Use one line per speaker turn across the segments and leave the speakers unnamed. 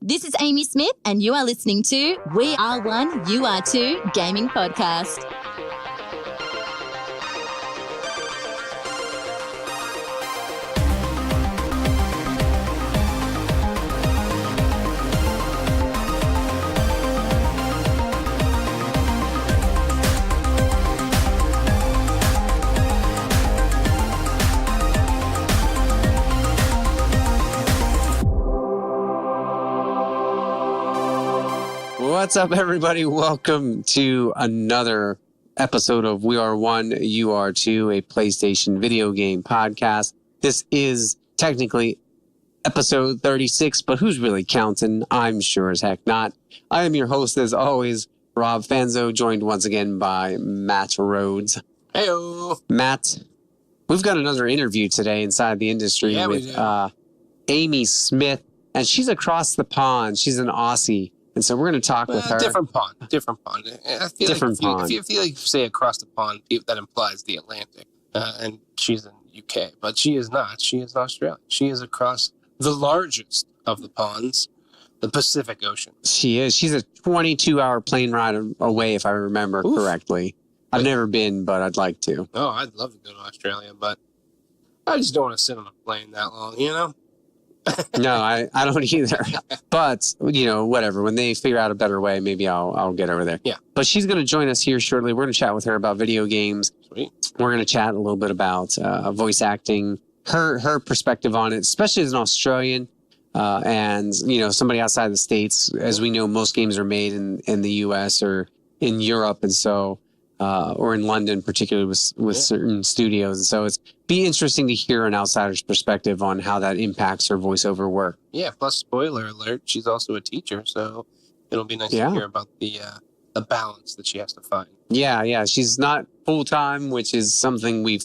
This is Aimee Smith, and you are listening to We Are One, You Are Two Gaming Podcast.
What's up, everybody? Welcome to another episode of We Are One, You Are Two, a PlayStation video game podcast. This is technically episode 36, but who's really counting? I'm sure as heck not. I am your host, as always, Rob Fanzo, joined once again by Matt Rhodes.
Heyo.
Matt, we've got another interview today inside the industry with Aimee Smith, and she's across the pond. She's an Aussie. And so we're going to talk with her.
Different pond. I feel
different
like
pond.
If you say across the pond, that implies the Atlantic. And she's in the UK. But she is not. She is Australia. She is across the largest of the ponds, the Pacific Ocean.
She is. She's a 22-hour plane ride away, if I remember correctly. I've never been, but I'd like to.
Oh, I'd love to go to Australia, but I just don't want to sit on a plane that long, you know?
No, I don't either. But, you know, whatever. When they figure out a better way, maybe I'll get over there.
Yeah.
But she's going to join us here shortly. We're going to chat with her about video games.
Sweet.
We're going to chat a little bit about voice acting, her perspective on it, especially as an Australian and, you know, somebody outside the States. As we know, most games are made in the U.S. or in Europe. And so, or in London, particularly with certain studios. And so it's be interesting to hear an outsider's perspective on how that impacts her voiceover work.
Yeah, plus spoiler alert, she's also a teacher, so it'll be nice to hear about the balance that she has to find. Yeah.
She's not full-time, which is something we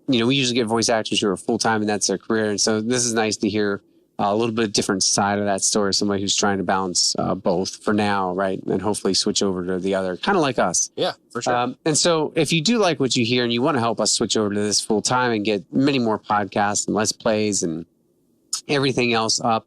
usually get voice actors who are full-time and that's their career. And so this is nice to hear a little bit different side of that story, somebody who's trying to balance both for now, right? And hopefully switch over to the other, kind of like us.
Yeah, for sure.
And so if you do like what you hear and you want to help us switch over to this full time and get many more podcasts and Let's Plays and everything else up,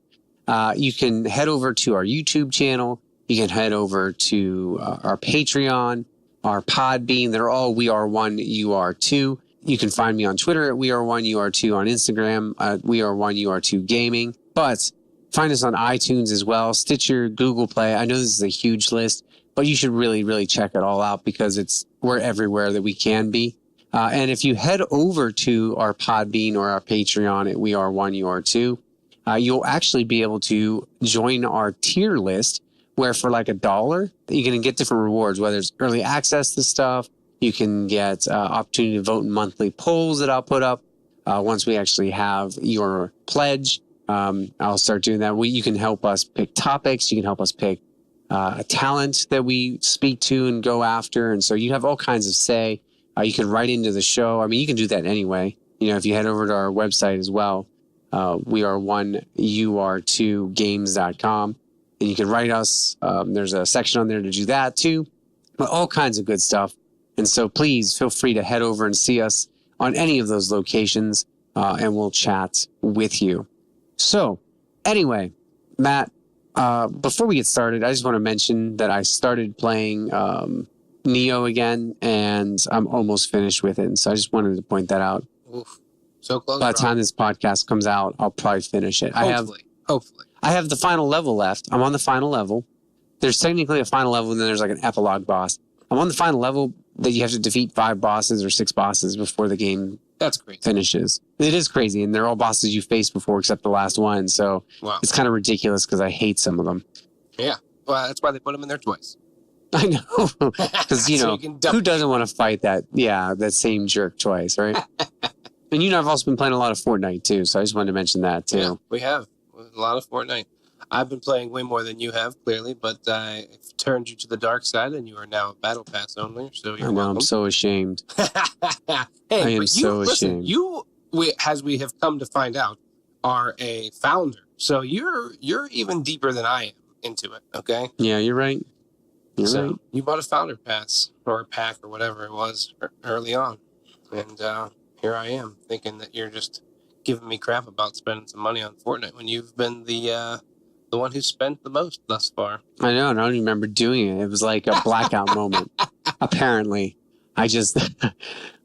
you can head over to our YouTube channel. You can head over to our Patreon, our Podbean. They're all We Are One, You Are Two. You can find me on Twitter at We Are One, You Are Two, on Instagram at We Are One, You Are Two Gaming. But find us on iTunes as well, Stitcher, Google Play. I know this is a huge list, but you should really, really check it all out because we're everywhere that we can be. And if you head over to our Podbean or our Patreon at We Are One, You Are Two, you'll actually be able to join our tier list where for like $1, you can get different rewards, whether it's early access to stuff. You can get opportunity to vote in monthly polls that I'll put up once we actually have your pledge. I'll start doing that. You can help us pick topics. You can help us pick a talent that we speak to and go after. And so you have all kinds of say. You can write into the show. I mean, you can do that anyway. You know, if you head over to our website as well, we are one, you are two games.com. And you can write us. There's a section on there to do that too. But all kinds of good stuff. And so please feel free to head over and see us on any of those locations and we'll chat with you. So, anyway, Matt, before we get started, I just want to mention that I started playing Neo again, and I'm almost finished with it. And so I just wanted to point that out.
Oof. So close.
By the time this podcast comes out, I'll probably finish it.
Hopefully.
I have the final level left. I'm on the final level. There's technically a final level, and then there's like an epilogue boss. I'm on the final level that you have to defeat 5 bosses or 6 bosses before the game
That's crazy.
finishes. It is crazy, and they're all bosses you faced before except the last one, so It's kind of ridiculous because I hate some of them.
Yeah, well, that's why they put them in there twice.
I know, because, you know,
so
who doesn't want to fight that same jerk twice, right? And you know, I've also been playing a lot of Fortnite, too, so I just wanted to mention that, too.
Yeah, we have a lot of Fortnite. I've been playing way more than you have, clearly, but I've turned you to the dark side, and you are now a Battle Pass owner, so you're welcome.
I'm so ashamed.
Hey,
ashamed.
You, as we have come to find out, are a founder, so you're even deeper than I am into it, okay?
Yeah, you're right. You're right.
You bought a founder pass, or a pack, or whatever it was, early on, and here I am, thinking that you're just giving me crap about spending some money on Fortnite when you've been the the one who spent the most thus far.
I know. And I don't even remember doing it. It was like a blackout moment. Apparently, I just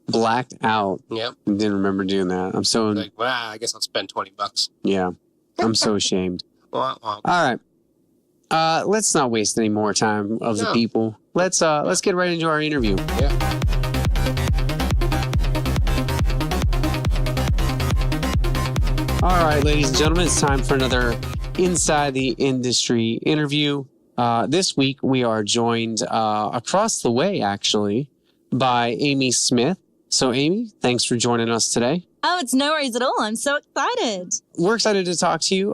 blacked out.
Yep.
And didn't remember doing that. I'm so
Like, I guess I'll spend $20.
Yeah. I'm so ashamed.
Well.
All right. Let's not waste any more time of the people. Let's get right into our interview.
Yeah.
All right, ladies and gentlemen, it's time for another Inside the Industry interview. This week, we are joined across the way, actually, by Aimee Smith. So, Aimee, thanks for joining us today.
Oh, it's no worries at all. I'm so excited.
We're excited to talk to you.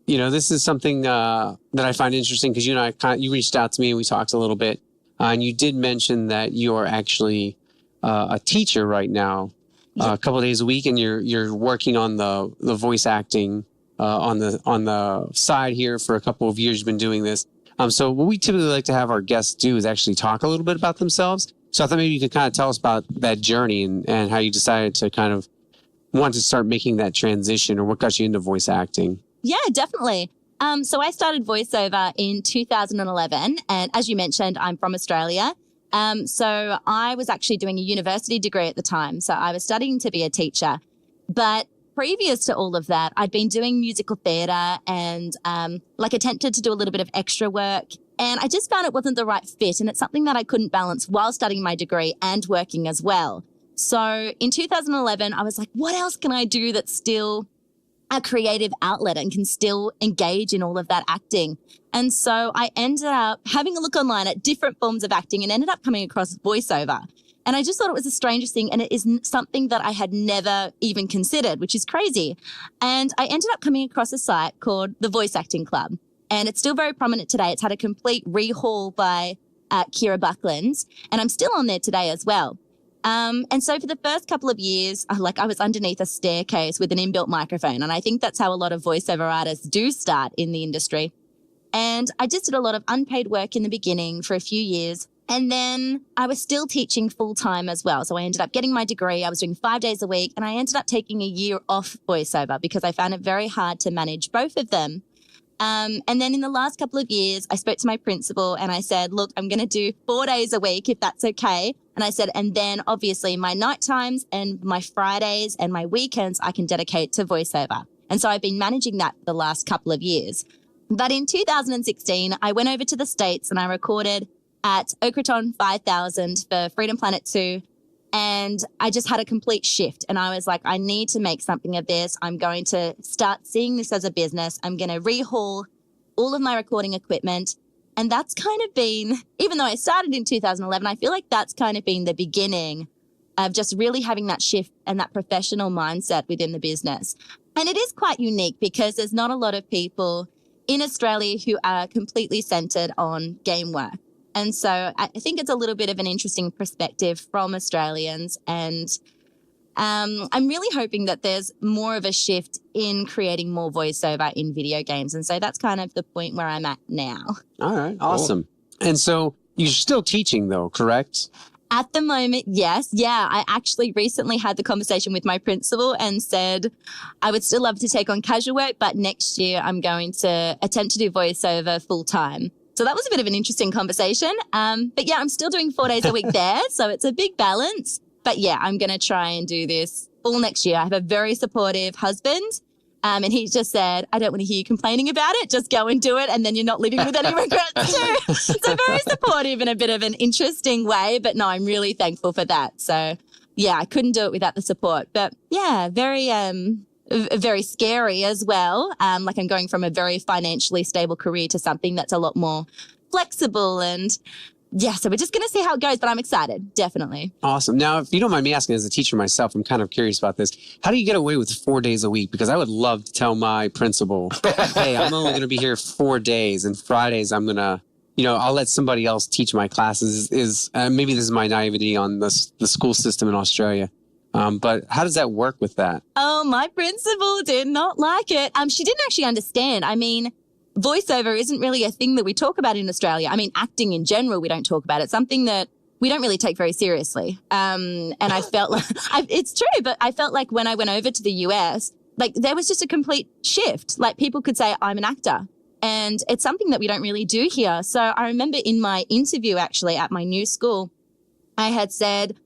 This is something that I find interesting because you and I, you reached out to me and we talked a little bit. And you did mention that you are actually a teacher right now. A couple of days a week, and you're working on the voice acting on the side here for a couple of years. You've been doing this. So what we typically like to have our guests do is actually talk a little bit about themselves. So I thought maybe you could kind of tell us about that journey and how you decided to kind of want to start making that transition, or what got you into voice acting.
Yeah, definitely. So I started voiceover in 2011, and as you mentioned, I'm from Australia. So I was actually doing a university degree at the time. So I was studying to be a teacher. But previous to all of that, I'd been doing musical theatre and attempted to do a little bit of extra work. And I just found it wasn't the right fit. And it's something that I couldn't balance while studying my degree and working as well. So in 2011, I was like, what else can I do that's still a creative outlet and can still engage in all of that acting? And so I ended up having a look online at different forms of acting and ended up coming across voiceover. And I just thought it was the strangest thing. And it is something that I had never even considered, which is crazy. And I ended up coming across a site called the Voice Acting Club. And it's still very prominent today. It's had a complete rehaul by Kira Buckland. And I'm still on there today as well. And so for the first couple of years, I was underneath a staircase with an inbuilt microphone. And I think that's how a lot of voiceover artists do start in the industry. And I just did a lot of unpaid work in the beginning for a few years. And then I was still teaching full time as well. So I ended up getting my degree. I was doing 5 days a week, and I ended up taking a year off voiceover because I found it very hard to manage both of them. And then in the last couple of years, I spoke to my principal and I said, look, I'm going to do 4 days a week if that's okay. And I said, and then obviously my night times and my Fridays and my weekends I can dedicate to voiceover. And so I've been managing that for the last couple of years. But in 2016, I went over to the States and I recorded at Okraton 5000 for Freedom Planet 2. And I just had a complete shift. And I was like, I need to make something of this. I'm going to start seeing this as a business. I'm going to rehaul all of my recording equipment. And that's kind of been, even though I started in 2011, I feel like that's kind of been the beginning of just really having that shift and that professional mindset within the business. And it is quite unique because there's not a lot of people in Australia who are completely centered on game work. And so I think it's a little bit of an interesting perspective from Australians. And I'm really hoping that there's more of a shift in creating more voiceover in video games. And so that's kind of the point where I'm at now.
All right. Awesome. Cool. And so you're still teaching though, correct?
At the moment, yes. Yeah, I actually recently had the conversation with my principal and said I would still love to take on casual work, but next year I'm going to attempt to do voiceover full time. So that was a bit of an interesting conversation. But yeah, I'm still doing 4 days a week there. So it's a big balance. But yeah, I'm going to try and do this all next year. I have a very supportive husband. And he just said, I don't want to hear you complaining about it. Just go and do it. And then you're not living with any regrets too. So very supportive in a bit of an interesting way. But no, I'm really thankful for that. So yeah, I couldn't do it without the support. But yeah, very scary as well. I'm going from a very financially stable career to something that's a lot more flexible. And yeah, so we're just going to see how it goes, but I'm excited, definitely.
Awesome. Now, if you don't mind me asking, as a teacher myself, I'm kind of curious about this. How do you get away with 4 days a week? Because I would love to tell my principal, hey, I'm only going to be here 4 days, and Fridays I'm going to, I'll let somebody else teach my classes. Maybe this is my naivety on the school system in Australia. But how does that work with that?
Oh, my principal did not like it. She didn't actually understand. I mean, voiceover isn't really a thing that we talk about in Australia. I mean, acting in general, we don't talk about. It's something that we don't really take very seriously. And I felt like, it's true, but I felt like when I went over to the US, there was just a complete shift. People could say, I'm an actor. And it's something that we don't really do here. So I remember in my interview actually at my new school, I had said,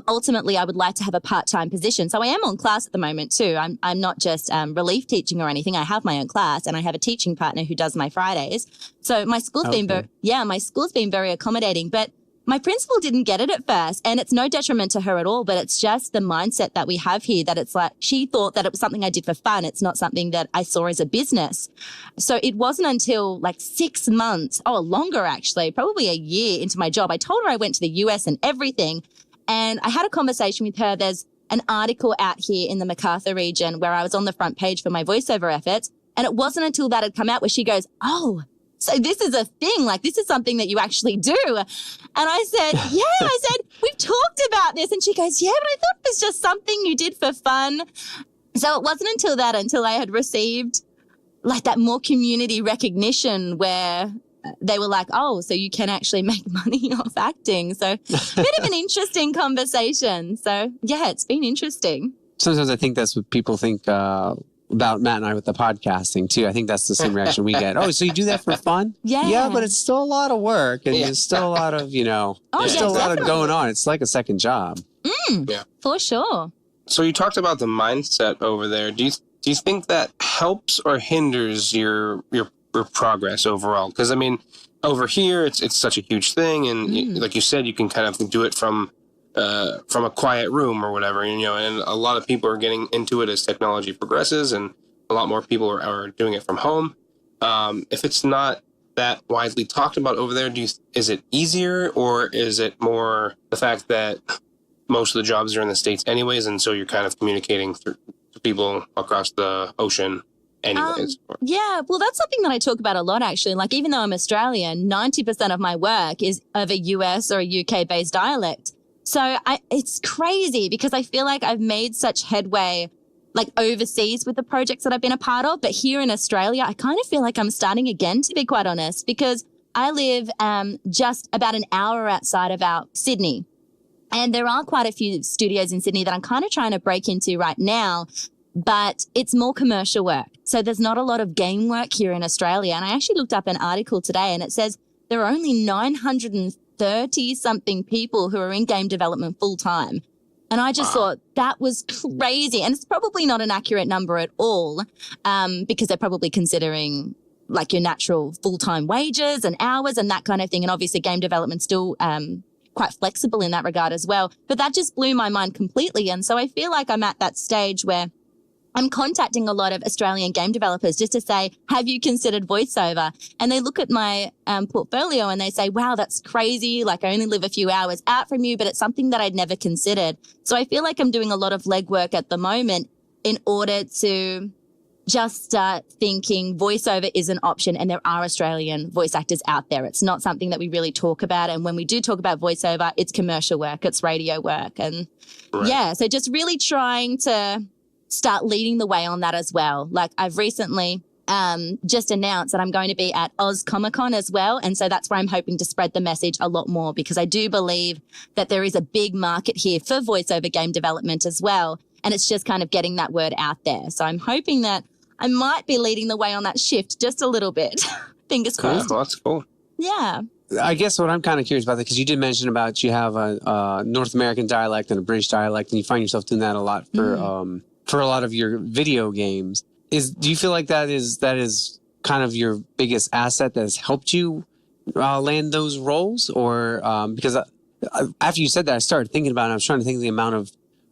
ultimately, I would like to have a part-time position. So I am on class at the moment too. I'm not just relief teaching or anything. I have my own class and I have a teaching partner who does my Fridays. So my school's my school's been very accommodating. But my principal didn't get it at first, and it's no detriment to her at all, but it's just the mindset that we have here that it's like she thought that it was something I did for fun. It's not something that I saw as a business. So it wasn't until like 6 months, longer actually, probably a year into my job. I told her I went to the US and everything, and I had a conversation with her. There's an article out here in the MacArthur region where I was on the front page for my voiceover efforts, and it wasn't until that had come out where she goes, "Oh, so this is a thing, like this is something that you actually do." And I said, yeah, we've talked about this. And she goes, yeah, but I thought it was just something you did for fun. So it wasn't until I had received like that more community recognition where they were like, oh, so you can actually make money off acting. So a bit of an interesting conversation. So yeah, it's been interesting.
Sometimes I think that's what people think about Matt and I with the podcasting too. I think that's the same reaction we get. Oh, so you do that for fun?
Yeah.
Yeah, but it's still a lot of work and there's still a lot of, there's still a lot of going on. It's like a second job.
Yeah.
For sure.
So you talked about the mindset over there. Do you think that helps or hinders your progress overall? Because I mean, over here it's such a huge thing, and like you said, you can kind of do it from a quiet room or whatever, and a lot of people are getting into it as technology progresses, and a lot more people are doing it from home. If it's not that widely talked about over there, is it easier, or is it more the fact that most of the jobs are in the States anyways, and so you're kind of communicating to people across the ocean anyways?
Yeah, well, that's something that I talk about a lot, actually. Like, even though I'm Australian, 90% of my work is of a US or a UK-based dialect. So it's crazy because I feel like I've made such headway like overseas with the projects that I've been a part of. But here in Australia, I kind of feel like I'm starting again, to be quite honest, because I live just about an hour outside of Sydney. And there are quite a few studios in Sydney that I'm kind of trying to break into right now, but it's more commercial work. So there's not a lot of game work here in Australia. And I actually looked up an article today and it says there are only 930-something people who are in game development full time. And I just thought that was crazy. And it's probably not an accurate number at all, because they're probably considering like your natural full-time wages and hours and that kind of thing. And obviously game development's still quite flexible in that regard as well. But that just blew my mind completely. And so I feel like I'm at that stage where I'm contacting a lot of Australian game developers just to say, have you considered voiceover? And they look at my portfolio and they say, wow, that's crazy. Like, I only live a few hours out from you, but it's something that I'd never considered. So I feel like I'm doing a lot of legwork at the moment in order to just start thinking voiceover is an option, and there are Australian voice actors out there. It's not something that we really talk about. And when we do talk about voiceover, it's commercial work, it's radio work. And yeah, so just really trying to start leading the way on that as well. Like, I've recently just announced that I'm going to be at Oz Comic Con as well. And so that's where I'm hoping to spread the message a lot more, because I do believe that there is a big market here for voiceover game development as well. And it's just kind of getting that word out there. So I'm hoping that I might be leading the way on that shift just a little bit. Fingers crossed.
Cool. That's cool.
Yeah.
I guess what I'm kind of curious about, because you did mention about you have a North American dialect and a British dialect, and you find yourself doing that a lot for a lot of your video games. Do you feel like that is kind of your biggest asset that has helped you land those roles? Or because after you said that, I started thinking about it. I was trying to think of the amount of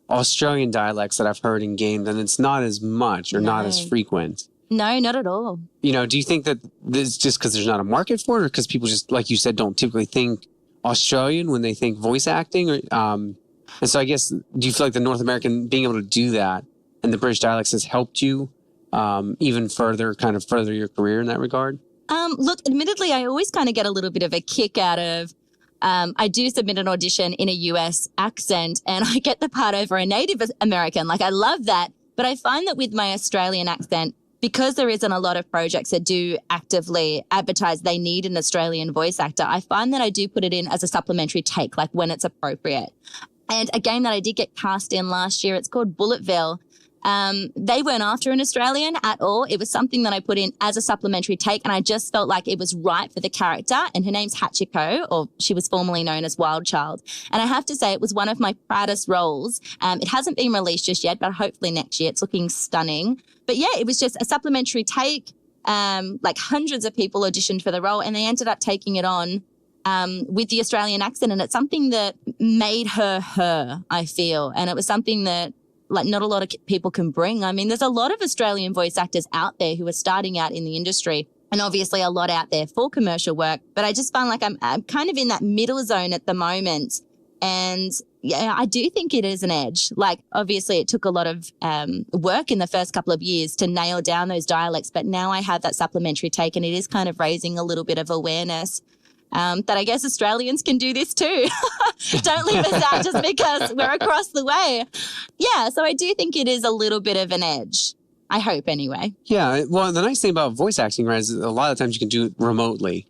Australian dialects that I've heard in games, and it's not as much or not as frequent.
No, not at all.
Do you think that this is just because there's not a market for it, or because people just, like you said, don't typically think Australian when they think voice acting? Or, and so I guess, do you feel like the North American being able to do that and the British dialects has helped you even further your career in that regard?
Look, admittedly, I always kind of get a little bit of a kick out of I do submit an audition in a US accent and I get the part over a Native American. Like, I love that. But I find that with my Australian accent, because there isn't a lot of projects that do actively advertise they need an Australian voice actor, I find that I do put it in as a supplementary take, like when it's appropriate. And a game that I did get cast in last year, it's called Bulletville. They weren't after an Australian at all. It was something that I put in as a supplementary take, and I just felt like it was right for the character. And her name's Hachiko, or she was formerly known as Wild Child. And I have to say, it was one of my proudest roles. It hasn't been released just yet, but hopefully next year. It's looking stunning. But yeah, it was just a supplementary take. Like hundreds of people auditioned for the role, and they ended up taking it on with the Australian accent. And it's something that made her, I feel. And it was something that like not a lot of people can bring. I mean, there's a lot of Australian voice actors out there who are starting out in the industry, and obviously a lot out there for commercial work. But I just find like I'm kind of in that middle zone at the moment. And yeah, I do think it is an edge. Like, obviously it took a lot of work in the first couple of years to nail down those dialects. But now I have that supplementary take, and it is kind of raising a little bit of awareness that I guess Australians can do this too. Don't leave us out just because we're across the way. Yeah, so I do think it is a little bit of an edge. I hope anyway.
Yeah, well, the nice thing about voice acting, right, is a lot of times you can do it remotely.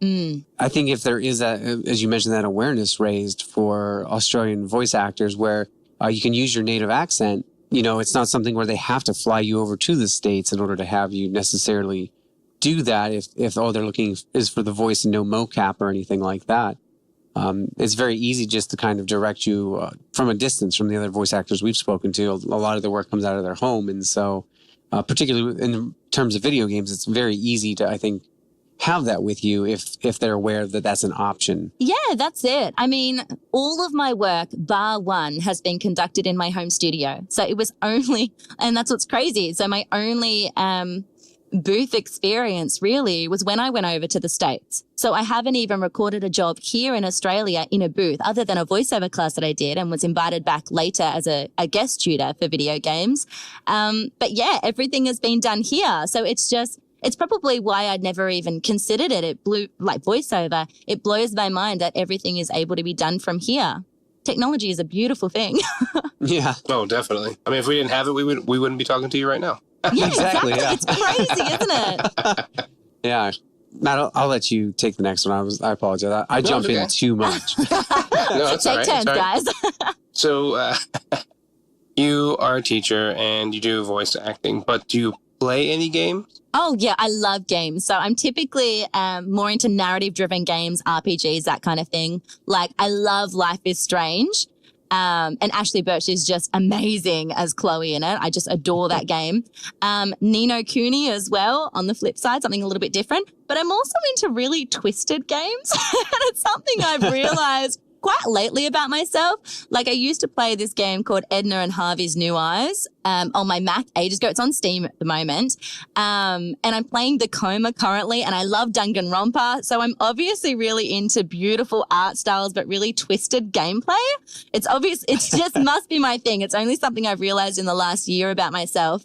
I think if there is that, as you mentioned, that awareness raised for Australian voice actors where you can use your native accent, you know, it's not something where they have to fly you over to the States in order to have you necessarily do that if all they're looking is for the voice and no mocap or anything like that. It's very easy just to kind of direct you from a distance from the other voice actors we've spoken to. A lot of their work comes out of their home. And so particularly in terms of video games, it's very easy to, I think, have that with you if they're aware that that's an option.
Yeah, that's it. I mean, all of my work, bar one, has been conducted in my home studio. So it was only, and that's what's crazy. So my only booth experience really was when I went over to the States. So I haven't even recorded a job here in Australia in a booth other than a voiceover class that I did and was invited back later as a guest tutor for video games. But yeah, everything has been done here. So it's probably why I'd never even considered it. It blew like voiceover. It blows my mind that everything is able to be done from here. Technology is a beautiful thing.
Yeah.
Oh, definitely. I mean, if we didn't have it, we wouldn't be talking to you right now.
Yeah,
Exactly, yeah.
It's crazy, isn't it?
Yeah. Matt, I'll let you take the next one. I apologize. I jump in too much.
No, that's all
Take
right.
turns, guys.
So you are a teacher and you do voice acting, but do you play any games?
Oh, yeah, I love games. So I'm typically more into narrative-driven games, RPGs, that kind of thing. Like, I love Life is Strange. And Ashley Birch is just amazing as Chloe in it. I just adore that game. Ni no Kuni as well, on the flip side, something a little bit different. But I'm also into really twisted games. And it's something I've realized quite lately about myself. Like, I used to play this game called Edna and Harvey's New Eyes on my Mac ages ago. It's on Steam at the moment. And I'm playing The Coma currently, and I love Danganronpa. So I'm obviously really into beautiful art styles, but really twisted gameplay. It's obvious. It just must be my thing. It's only something I've realized in the last year about myself.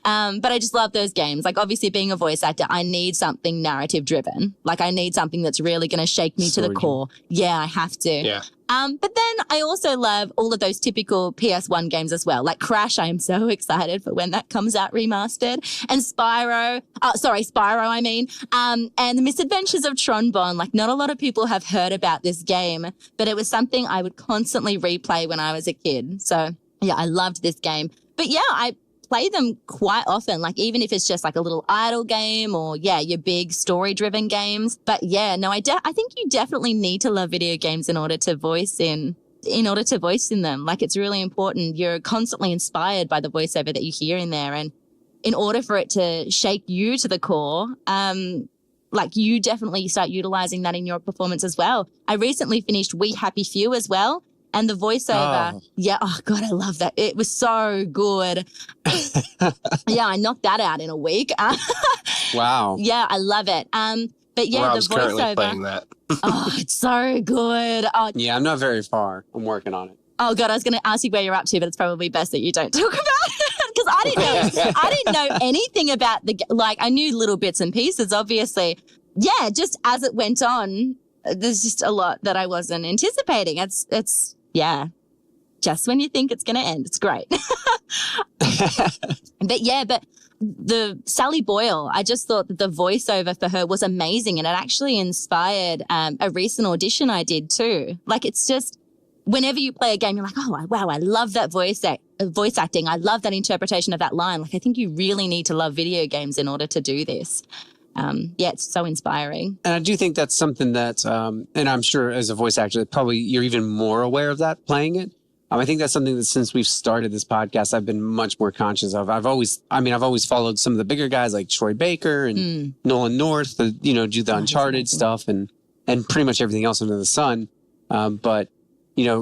But I just love those games. Like, obviously being a voice actor, I need something narrative driven. Like, I need something that's really going to shake me to the core. Yeah, I have to.
Yeah.
But then I also love all of those typical PS1 games as well. Like Crash, I am so excited for when that comes out remastered. And Spyro, I mean. And The Misadventures of Tron Bonne. Like, not a lot of people have heard about this game, but it was something I would constantly replay when I was a kid. So yeah, I loved this game. But yeah, I play them quite often, like even if it's just like a little idle game or your big story driven games. But yeah, no, I think you definitely need to love video games in order to voice in them. Like, it's really important. You're constantly inspired by the voiceover that you hear in there. And in order for it to shake you to the core, like, you definitely start utilizing that in your performance as well. I recently finished We Happy Few as well. And the voiceover, oh God, I love that. It was so good. Yeah, I knocked that out in a week.
Wow.
Yeah, I love it. But yeah,
Rob's
the
currently
voiceover.
playing that.
Oh, it's so good. Oh,
Yeah, I'm not very far. I'm working on it.
oh God, I was going to ask you where you're up to, but it's probably best that you don't talk about it because I didn't know anything about I knew little bits and pieces, obviously. Yeah, just as it went on, there's just a lot that I wasn't anticipating. It's yeah, just when you think it's going to end, it's great. But the Sally Boyle, I just thought that the voiceover for her was amazing, and it actually inspired a recent audition I did too. Like, it's just whenever you play a game, you're like, oh, wow, I love that voice acting. I love that interpretation of that line. Like, I think you really need to love video games in order to do this. It's so inspiring.
And I do think that's something that, and I'm sure as a voice actor, probably you're even more aware of that playing it. I think that's something that since we've started this podcast, I've been much more conscious of. I've always followed some of the bigger guys like Troy Baker and Nolan North, do the Uncharted stuff and pretty much everything else under the sun. But,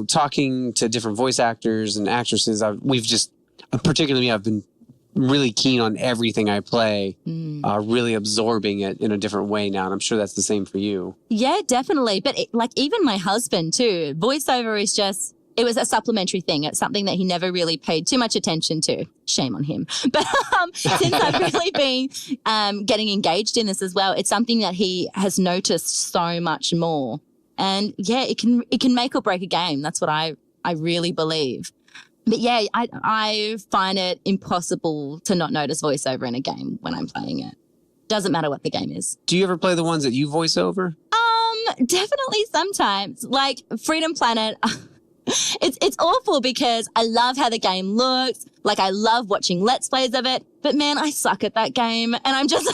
talking to different voice actors and actresses, I've been really keen on everything I play, really absorbing it in a different way now. And I'm sure that's the same for you.
Yeah, definitely. But even my husband too, voiceover is it was a supplementary thing. It's something that he never really paid too much attention to. Shame on him. But since I've really been getting engaged in this as well, it's something that he has noticed so much more. And yeah, it can make or break a game. That's what I really believe. But yeah, I find it impossible to not notice voiceover in a game when I'm playing it. Doesn't matter what the game is.
Do you ever play the ones that you voice over?
Definitely sometimes. Like Freedom Planet. It's awful because I love how the game looks. Like, I love watching Let's Plays of it. But man, I suck at that game. And I'm just,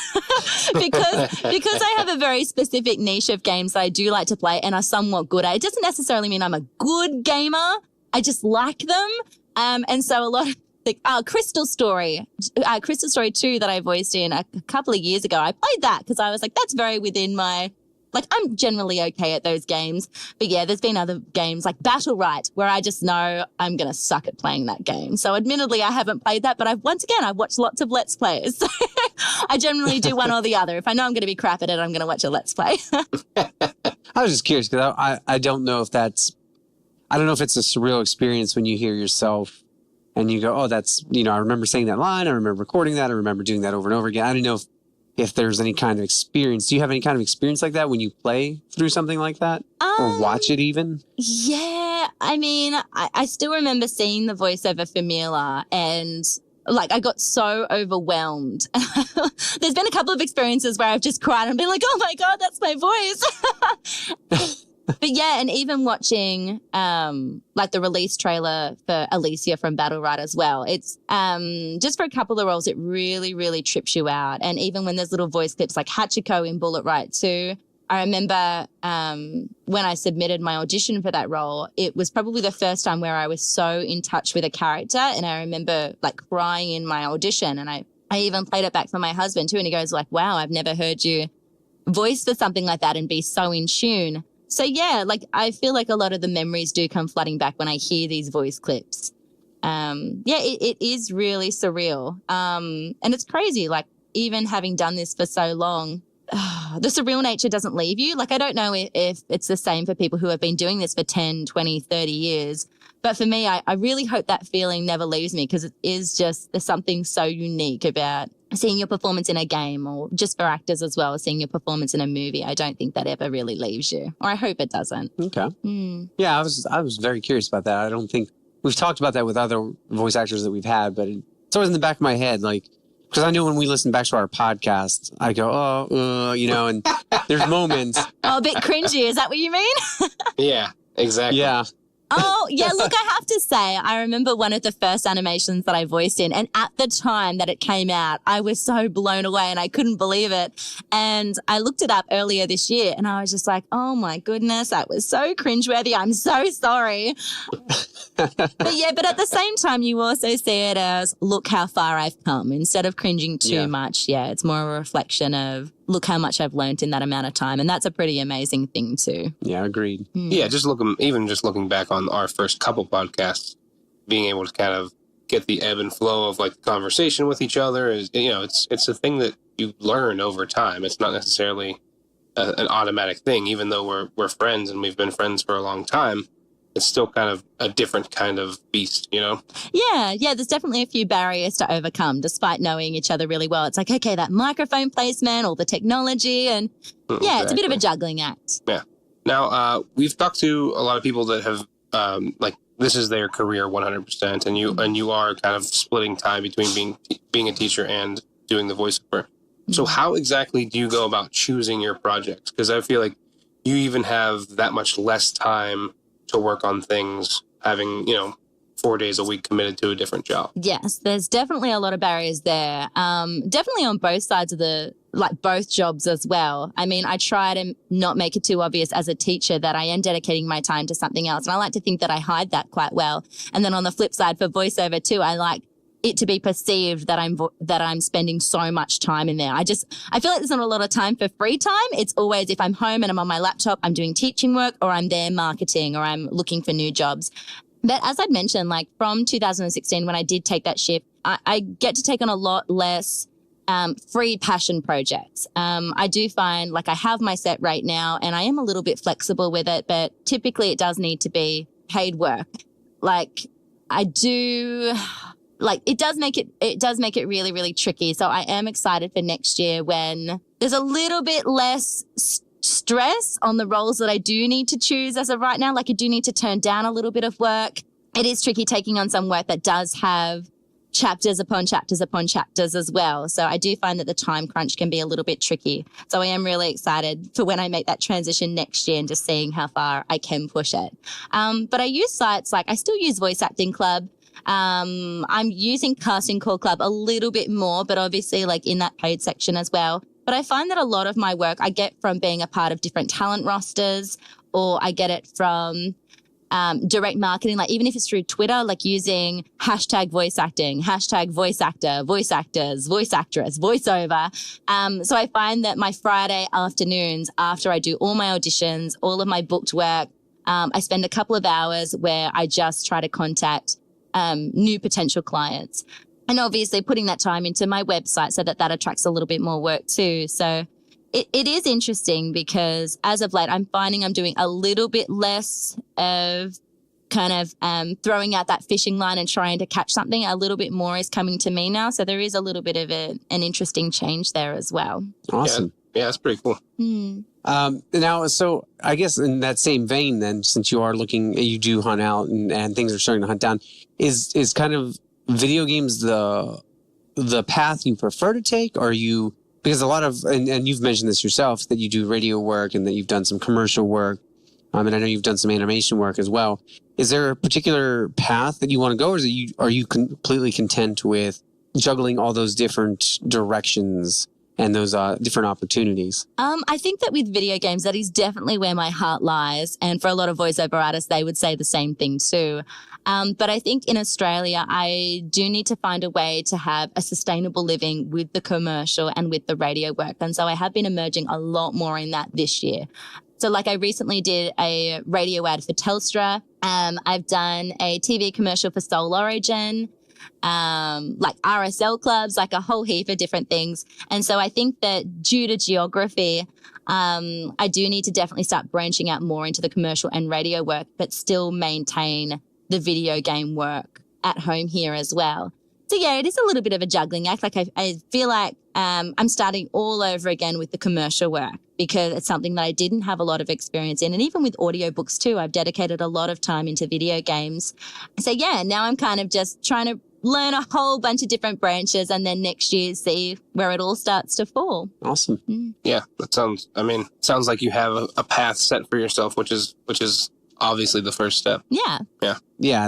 because I have a very specific niche of games that I do like to play and are somewhat good at. It doesn't necessarily mean I'm a good gamer. I just like them. And so a lot of Crystal Story 2 that I voiced in a couple of years ago, I played that because I was like, that's very within my, like, I'm generally okay at those games. But yeah, there's been other games like Battle Right where I just know I'm going to suck at playing that game. So admittedly, I haven't played that, but I've watched lots of Let's Plays. So I generally do one or the other. If I know I'm going to be crap at it, I'm going to watch a Let's Play.
I was just curious because I don't know if it's a surreal experience when you hear yourself and you go, oh, that's, I remember saying that line. I remember recording that. I remember doing that over and over again. I don't know if there's any kind of experience. Do you have any kind of experience like that when you play through something like that or watch it even?
Yeah. I mean, I still remember seeing the voiceover for Mila and like I got so overwhelmed. There's been a couple of experiences where I've just cried and been like, oh my God, that's my voice. But yeah, and even watching like the release trailer for Alicia from Battle Right as well. It's just for a couple of roles, it really, really trips you out. And even when there's little voice clips like Hachiko in Bullet Right 2, I remember when I submitted my audition for that role, it was probably the first time where I was so in touch with a character. And I remember like crying in my audition. And I even played it back for my husband too. And he goes like, wow, I've never heard you voice for something like that and be so in tune. So yeah, like I feel like a lot of the memories do come flooding back when I hear these voice clips. It is really surreal. And it's crazy, like even having done this for so long, the surreal nature doesn't leave you. Like I don't know if it's the same for people who have been doing this for 10, 20, 30 years. But for me, I really hope that feeling never leaves me because it is just, there's something so unique about seeing your performance in a game or just for actors as well, seeing your performance in a movie. I don't think that ever really leaves you, or I hope it doesn't.
Okay. Yeah, I was very curious about that. I don't think we've talked about that with other voice actors that we've had, but it's always in the back of my head, like, because I know when we listen back to our podcast, I go, and there's moments.
Oh, a bit cringy. Is that what you mean?
Yeah, exactly.
Yeah.
Oh, yeah, look, I have to say, I remember one of the first animations that I voiced in, and at the time that it came out, I was so blown away and I couldn't believe it. And I looked it up earlier this year and I was just like, oh my goodness, that was so cringeworthy. I'm so sorry. But at the same time, you also see it as, look how far I've come. Instead of cringing too much, it's more a reflection of, look how much I've learned in that amount of time. And that's a pretty amazing thing too.
Yeah, agreed.
Yeah, just looking back on our first couple podcasts, being able to kind of get the ebb and flow of like conversation with each other is, it's a thing that you learn over time. It's not necessarily an automatic thing, even though we're friends and we've been friends for a long time. It's still kind of a different kind of beast, Yeah,
there's definitely a few barriers to overcome despite knowing each other really well. It's like, okay, that microphone placement, all the technology, and
Exactly.
It's a bit of a juggling act.
Yeah. Now, we've talked to a lot of people that have, this is their career 100%, and you are kind of splitting time between being a teacher and doing the voiceover. So how exactly do you go about choosing your projects? Because I feel like you even have that much less time to work on things, having, 4 days a week committed to a different job?
Yes, there's definitely a lot of barriers there. Definitely on both sides of both jobs as well. I mean, I try to not make it too obvious as a teacher that I am dedicating my time to something else. And I like to think that I hide that quite well. And then on the flip side for voiceover too, I like it to be perceived that I'm spending so much time in there. I feel like there's not a lot of time for free time. It's always if I'm home and I'm on my laptop, I'm doing teaching work, or I'm there marketing, or I'm looking for new jobs. But as I'd mentioned, like from 2016, when I did take that shift, I get to take on a lot less free passion projects. I do find like I have my set rate now and I am a little bit flexible with it, but typically it does need to be paid work. Like I do, like it does make it really, really tricky. So I am excited for next year when there's a little bit less stress on the roles that I do need to choose as of right now. Like I do need to turn down a little bit of work. It is tricky taking on some work that does have chapters upon chapters upon chapters as well. So I do find that the time crunch can be a little bit tricky. So I am really excited for when I make that transition next year and just seeing how far I can push it. But I use sites like I still use Voice Acting Club. I'm using Casting Call Club a little bit more, but obviously like in that paid section as well. But I find that a lot of my work I get from being a part of different talent rosters, or I get it from direct marketing, like even if it's through Twitter, like using hashtag voice acting, hashtag voice actor, voice actors, voice actress, voiceover. So I find that my Friday afternoons, after I do all my auditions, all of my booked work, I spend a couple of hours where I just try to contact new potential clients. And obviously putting that time into my website so that attracts a little bit more work too. So it is interesting because as of late, I'm finding I'm doing a little bit less of kind of throwing out that fishing line and trying to catch something. A little bit more is coming to me now. So there is a little bit of an interesting change there as well.
Awesome.
Yeah, that's pretty cool.
Now, so I guess in that same vein then, since you do hunt out and things are starting to hunt down, is kind of video games the path you prefer to take? Or because a lot of, and you've mentioned this yourself, that you do radio work and that you've done some commercial work, and I know you've done some animation work as well. Is there a particular path that you want to go, or are you completely content with juggling all those different directions and those different opportunities?
I think that with video games, that is definitely where my heart lies. And for a lot of voiceover artists, they would say the same thing too. But I think in Australia, I do need to find a way to have a sustainable living with the commercial and with the radio work. And so I have been emerging a lot more in that this year. So like I recently did a radio ad for Telstra. I've done a TV commercial for Soul Origin. Like RSL clubs, like a whole heap of different things. And so I think that due to geography, I do need to definitely start branching out more into the commercial and radio work, but still maintain the video game work at home here as well. So yeah, it is a little bit of a juggling act. Like I feel like I'm starting all over again with the commercial work because it's something that I didn't have a lot of experience in. And even with audiobooks too, I've dedicated a lot of time into video games. So yeah, now I'm kind of just trying to learn a whole bunch of different branches and then next year see where it all starts to fall.
Awesome.
Yeah, that sounds like you have a path set for yourself, which is obviously the first step.
Yeah,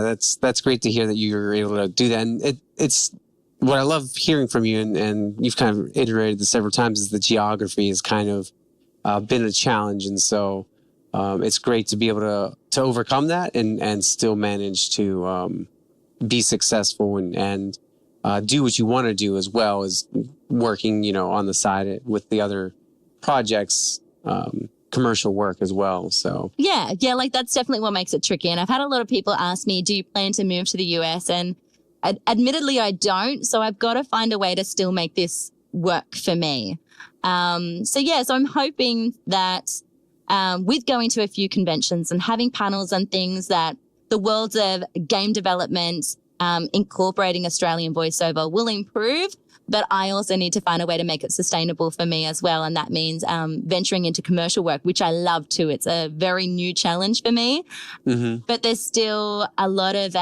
that's great to hear that you're able to do that. And it's what I love hearing from you, and you've kind of iterated this several times, is the geography has kind of been a challenge. And so it's great to be able to overcome that and still manage to be successful and do what you want to do, as well as working, on the side with the other projects, commercial work as well. So
yeah, like that's definitely what makes it tricky. And I've had a lot of people ask me, do you plan to move to the US? And admittedly, I don't. So I've got to find a way to still make this work for me. So I'm hoping that with going to a few conventions and having panels and things, that the worlds of game development, incorporating Australian voiceover will improve, but I also need to find a way to make it sustainable for me as well. And that means venturing into commercial work, which I love too. It's a very new challenge for me, but there's still a lot of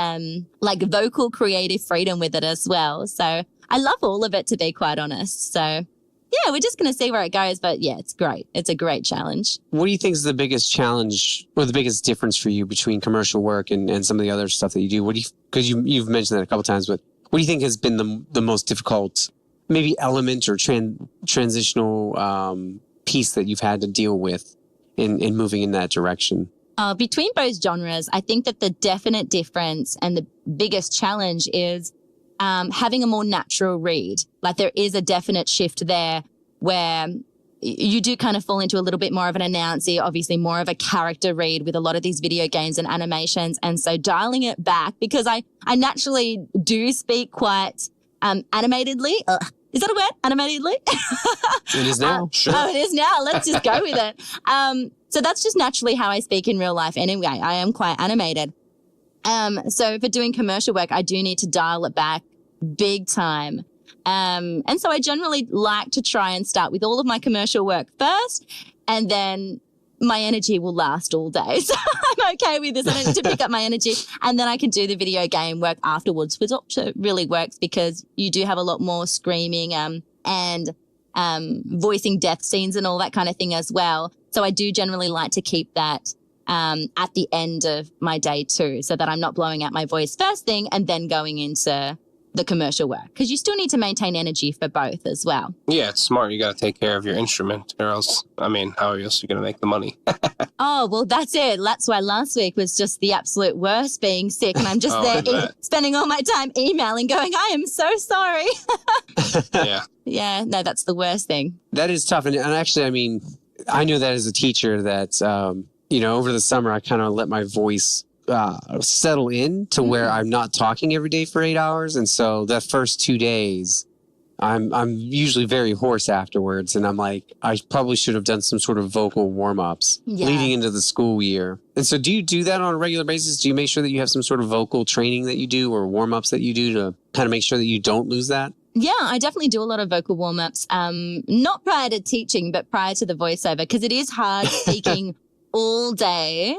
vocal creative freedom with it as well. So I love all of it, to be quite honest. So yeah, we're just going to see where it goes. But yeah, it's great. It's a great challenge.
What do you think is the biggest challenge or the biggest difference for you between commercial work and some of the other stuff that you do? Because you've mentioned that a couple of times, but what do you think has been the most difficult, maybe element or transitional piece that you've had to deal with in moving in that direction?
Between both genres, I think that the definite difference and the biggest challenge is having a more natural read. Like there is a definite shift there where you do kind of fall into a little bit more of an announcer, obviously more of a character read with a lot of these video games and animations. And so dialing it back, because I naturally do speak quite animatedly. Is that a word? Animatedly?
It is now. Sure.
Oh, it is now. Let's just go with it. So that's just naturally how I speak in real life anyway. I am quite animated. So for doing commercial work, I do need to dial it back big time. And so I generally like to try and start with all of my commercial work first, and then my energy will last all day. So I'm okay with this. I don't need to pick up my energy. And then I can do the video game work afterwards, which also really works because you do have a lot more screaming and voicing death scenes and all that kind of thing as well. So I do generally like to keep that at the end of my day too, so that I'm not blowing out my voice first thing and then going into the commercial work, because you still need to maintain energy for both as well.
Yeah, it's smart. You got to take care of your instrument, or else, I mean, how else are you going to make the money?
Oh, well, that's it. That's why last week was just the absolute worst, being sick, and I'm just spending all my time emailing going, I am so sorry.
Yeah.
Yeah, no, that's the worst thing.
That is tough. And actually, I mean, I know that as a teacher that, over the summer, I kind of let my voice settle in to where I'm not talking every day for 8 hours. And so the first 2 days, I'm usually very hoarse afterwards. And I'm like, I probably should have done some sort of vocal warm-ups leading into the school year. And so do you do that on a regular basis? Do you make sure that you have some sort of vocal training that you do or warm-ups that you do to kind of make sure that you don't lose that?
Yeah, I definitely do a lot of vocal warm-ups, not prior to teaching, but prior to the voiceover, because it is hard speaking all day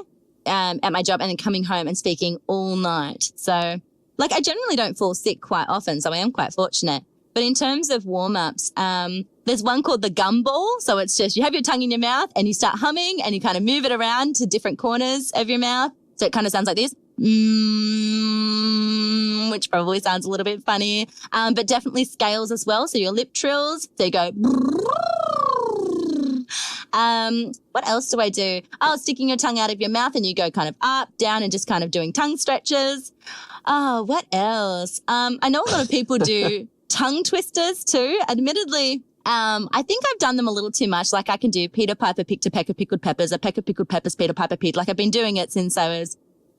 at my job and then coming home and speaking all night. So, like, I generally don't fall sick quite often, so I am quite fortunate. But in terms of warm-ups, there's one called the gumball. So it's just you have your tongue in your mouth and you start humming and you kind of move it around to different corners of your mouth. So it kind of sounds like this, which probably sounds a little bit funny, but definitely scales as well. So your lip trills, so you go. What else do I do? Oh, sticking your tongue out of your mouth and you go kind of up, down, and just kind of doing tongue stretches. Oh, what else? I know a lot of people do tongue twisters too. Admittedly, I think I've done them a little too much. Like I can do Peter Piper picked a peck of pickled peppers, a peck of pickled peppers, Peter Piper peed. Like I've been doing it since I was,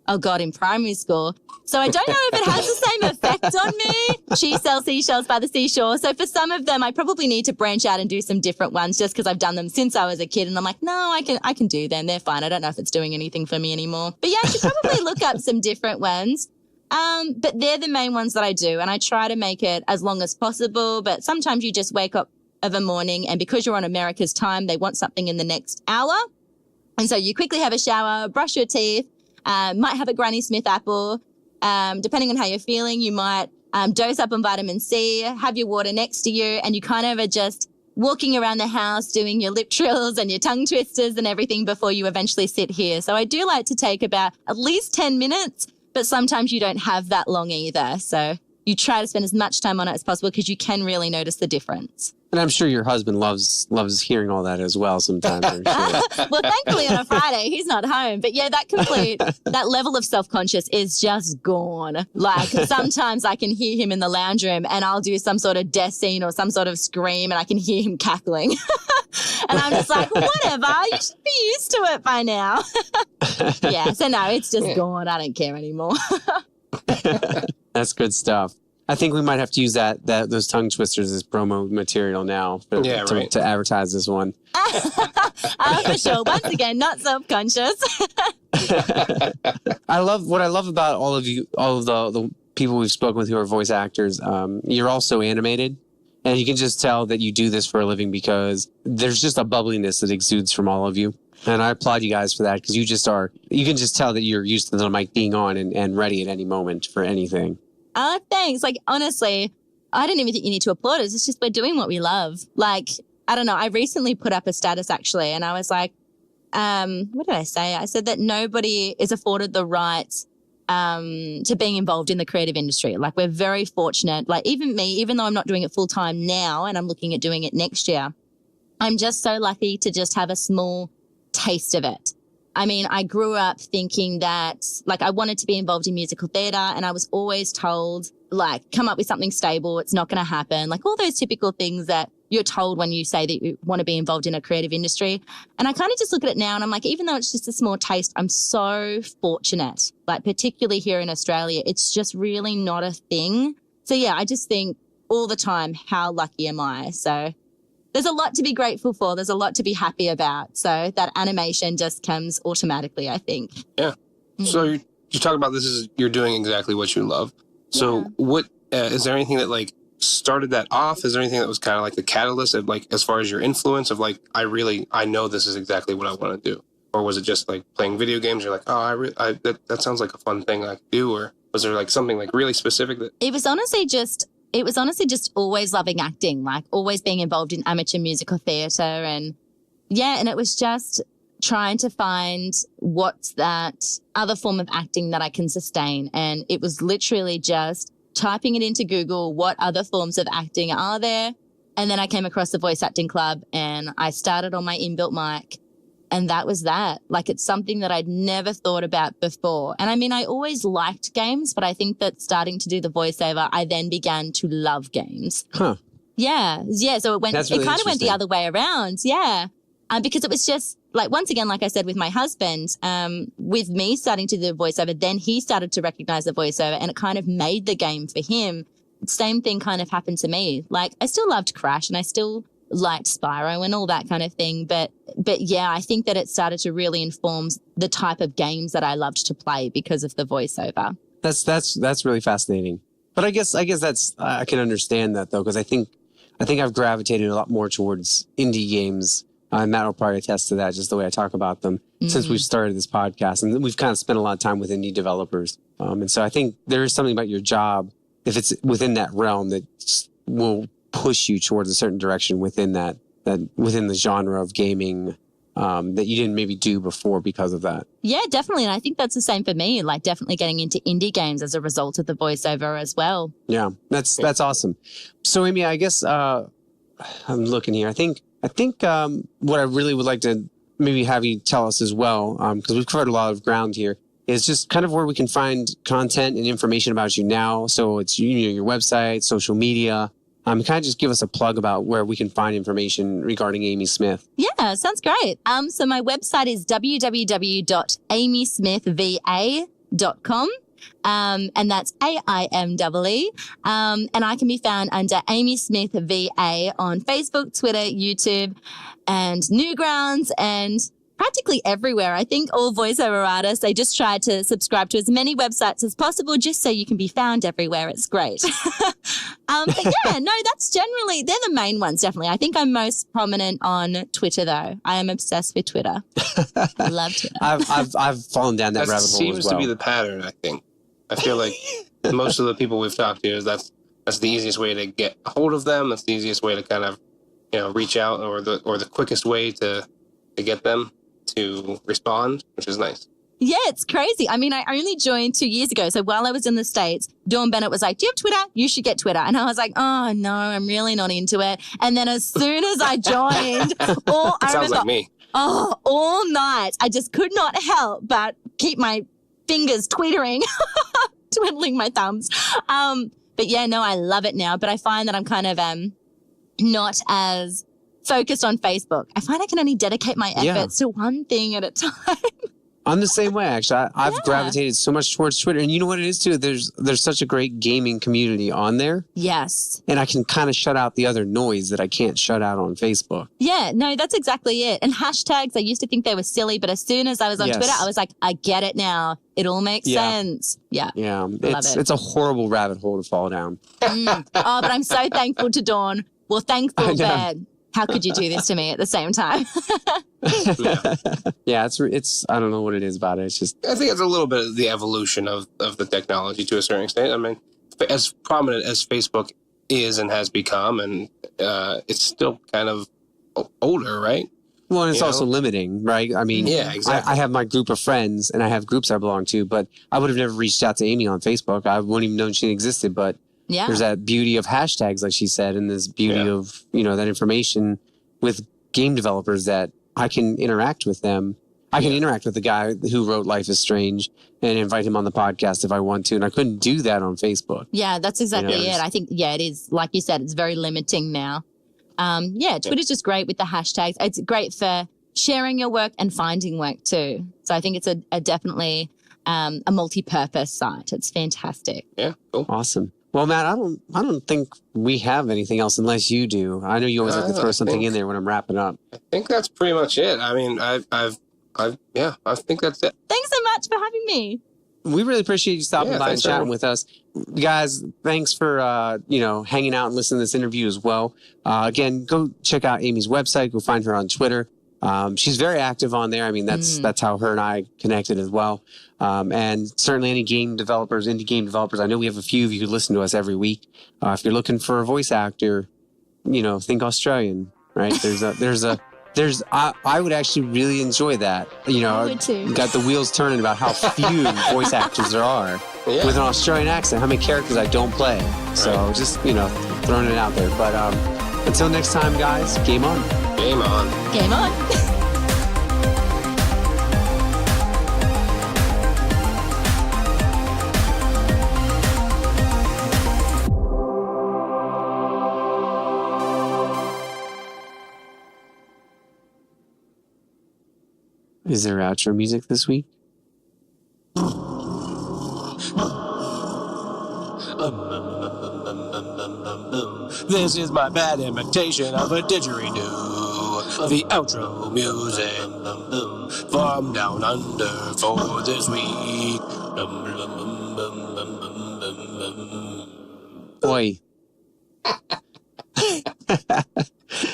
in primary school. So I don't know if it has the same effect on me. She sells seashells by the seashore. So for some of them, I probably need to branch out and do some different ones just because I've done them since I was a kid. And I'm like, no, I can do them. They're fine. I don't know if it's doing anything for me anymore. But yeah, I should probably look up some different ones. But they're the main ones that I do. And I try to make it as long as possible. But sometimes you just wake up of a morning and because you're on America's time, they want something in the next hour. And so you quickly have a shower, brush your teeth, might have a Granny Smith apple. Depending on how you're feeling, you might dose up on vitamin C, have your water next to you, and you kind of are just walking around the house doing your lip trills and your tongue twisters and everything before you eventually sit here. So I do like to take about at least 10 minutes, but sometimes you don't have that long either. So you try to spend as much time on it as possible because you can really notice the difference.
And I'm sure your husband loves hearing all that as well sometimes. I'm sure.
Well, thankfully on a Friday, he's not home. But yeah, that level of self-conscious is just gone. Like sometimes I can hear him in the lounge room and I'll do some sort of death scene or some sort of scream and I can hear him cackling. And I'm just like, whatever, you should be used to it by now. Yeah, so no, it's just gone. I don't care anymore.
That's good stuff. I think we might have to use those tongue twisters as promo material now to advertise this one.
For sure. Once again, not self-conscious.
What I love about all of the people we've spoken with who are voice actors. You're also animated, and you can just tell that you do this for a living because there's just a bubbliness that exudes from all of you. And I applaud you guys for that because you can just tell that you're used to the mic being on and ready at any moment for anything.
Thanks. Like, honestly, I don't even think you need to applaud us. It's just we're doing what we love. Like, I don't know. I recently put up a status actually, and I was like, what did I say? I said that nobody is afforded the right to being involved in the creative industry. Like, we're very fortunate. Like, even me, even though I'm not doing it full time now and I'm looking at doing it next year, I'm just so lucky to just have a small taste of it. I mean, I grew up thinking that, like, I wanted to be involved in musical theatre, and I was always told, like, come up with something stable. It's not going to happen. Like, all those typical things that you're told when you say that you want to be involved in a creative industry. And I kind of just look at it now and I'm like, even though it's just a small taste, I'm so fortunate. Like, particularly here in Australia, it's just really not a thing. So yeah, I just think all the time, how lucky am I? So there's a lot to be grateful for. There's a lot to be happy about. So that animation just comes automatically, I think.
Yeah. So you talk about you're doing exactly what you love. So what is there anything that like started that off? Is there anything that was kind of like the catalyst of, like, as far as your influence of, like, I know this is exactly what I want to do? Or was it just like playing video games? You're like, oh, that sounds like a fun thing I could do. Or was there like something like really specific that?
It was honestly just always loving acting, like always being involved in amateur musical theatre. And it was just trying to find what's that other form of acting that I can sustain. And it was literally just typing it into Google, what other forms of acting are there? And then I came across the Voice Acting Club and I started on my inbuilt mic. And that was that. Like, it's something that I'd never thought about before. And I mean, I always liked games, but I think that starting to do the voiceover, I then began to love games.
Huh.
Yeah. So it kind of went the other way around. Yeah. Because it was just like, once again, like I said, with my husband, with me starting to do the voiceover, then he started to recognize the voiceover and it kind of made the game for him. Same thing kind of happened to me. Like, I still loved Crash and I still liked Spyro and all that kind of thing. But yeah, I think that it started to really inform the type of games that I loved to play because of the voiceover.
That's really fascinating. But I guess that's, I can understand that though, because I think I've gravitated a lot more towards indie games. And Matt will probably attest to that, just the way I talk about them since we've started this podcast. And we've kind of spent a lot of time with indie developers. And so I think there is something about your job, if it's within that realm, that will push you towards a certain direction within that within the genre of gaming that you didn't maybe do before because of that.
Yeah, definitely. And I think that's the same for me, like definitely getting into indie games as a result of the voiceover as well.
Yeah, that's awesome. So, Aimee, I guess I'm looking here. I think what I really would like to maybe have you tell us as well, because we've covered a lot of ground here, is just kind of where we can find content and information about you now. So it's your website, social media. Kind of just give us a plug about where we can find information regarding Aimee Smith.
Yeah, sounds great. So my website is www.aimesmithva.com. And that's AIMEE. And I can be found under Aimee Smith VA on Facebook, Twitter, YouTube, and Newgrounds, and practically everywhere. I think all voiceover artists, they just try to subscribe to as many websites as possible just so you can be found everywhere. It's great. But yeah, no, they're the main ones, definitely. I think I'm most prominent on Twitter, though. I am obsessed with Twitter. I love Twitter.
I've fallen down that rabbit hole as well.
Seems to be the pattern, I think. I feel like most of the people we've talked to, that's the easiest way to get a hold of them. That's the easiest way to kind of, reach out, or the quickest way to get them to respond, which is nice.
Yeah, it's crazy. I mean, I only joined 2 years ago. So while I was in the States, Dawn Bennett was like, do you have Twitter? You should get Twitter. And I was like, oh, no, I'm really not into it. And then as soon as I joined,
sounds like me.
All night, I just could not help but keep my fingers twittering, twiddling my thumbs. But yeah, no, I love it now. But I find that I'm kind of not as focused on Facebook. I find I can only dedicate my efforts to one thing at a time.
I'm the same way, actually. I've gravitated so much towards Twitter. And you know what it is, too? There's such a great gaming community on there.
Yes.
And I can kind of shut out the other noise that I can't shut out on Facebook.
Yeah, no, that's exactly it. And hashtags, I used to think they were silly, but as soon as I was on Twitter, I was like, I get it now. It all makes sense. Yeah.
Yeah. It's a horrible rabbit hole to fall down.
But I'm so thankful to Dawn. Well, thankful, but how could you do this to me at the same time?
Yeah, it's I don't know what it is about it. It's just,
I think it's a little bit of the evolution of the technology to a certain extent. I mean, as prominent as Facebook is and has become, and it's still kind of older, right?
Well, and it's also limiting, right? I mean,
yeah, exactly.
I have my group of friends and I have groups I belong to, but I would have never reached out to Aimee on Facebook. I wouldn't even known she existed, but there's that beauty of hashtags, like she said, and this beauty of, that information with game developers that I can interact with them. I can interact with the guy who wrote Life is Strange and invite him on the podcast if I want to. And I couldn't do that on Facebook.
Yeah, that's exactly it. I think, it is. Like you said, it's very limiting now. Twitter's just great with the hashtags. It's great for sharing your work and finding work too. So I think it's a definitely a multi-purpose site. It's fantastic.
Yeah, cool.
Awesome. Well, Matt, I don't think we have anything else unless you do. I know you always like to throw something in there when I'm wrapping up.
I think that's pretty much it. I mean, I think that's it.
Thanks so much for having me.
We really appreciate you stopping by and chatting with us. Guys, thanks for, hanging out and listening to this interview as well. Again, go check out Aimee's website. Go find her on Twitter. She's very active on there. I mean, that's how her and I connected as well. And certainly any indie game developers, I know we have a few of you who listen to us every week. If you're looking for a voice actor, think Australian, right? I would actually really enjoy that.
I would too.
Got the wheels turning about how few voice actors there are with an Australian accent, how many characters I don't play. So just, throwing it out there. But until next time, guys, game on.
Game on.
Game on.
Is there outro music this week?
This is my bad imitation of a didgeridoo. The outro music from down under for this week.
Boy.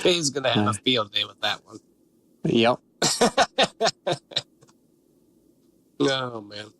He's going to have a field day with that one.
Yep.
Oh, man.